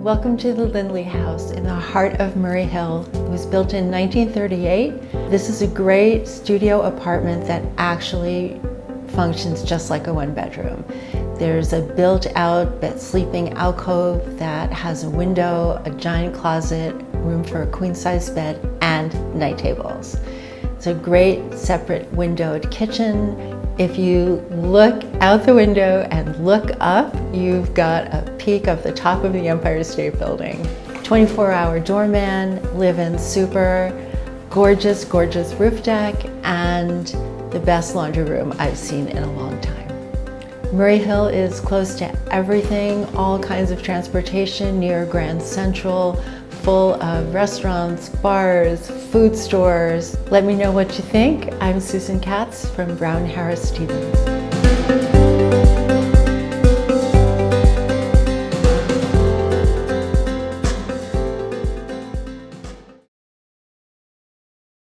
Welcome to the Lindley House in the heart of Murray Hill. It was built in 1938. This is a great studio apartment that actually functions just like a one-bedroom. There's a built-out sleeping alcove that has a window, a giant closet, room for a queen-size bed, and night tables. It's a great separate windowed kitchen. If you look out the window and look up, you've got a peek of the top of the Empire State Building. 24-hour doorman, live-in super, gorgeous, gorgeous roof deck, and the best laundry room I've seen in a long time. Murray Hill is close to everything, all kinds of transportation near Grand Central, full of restaurants, bars, food stores. Let me know what you think. I'm Susan Katz from Brown Harris Stevens.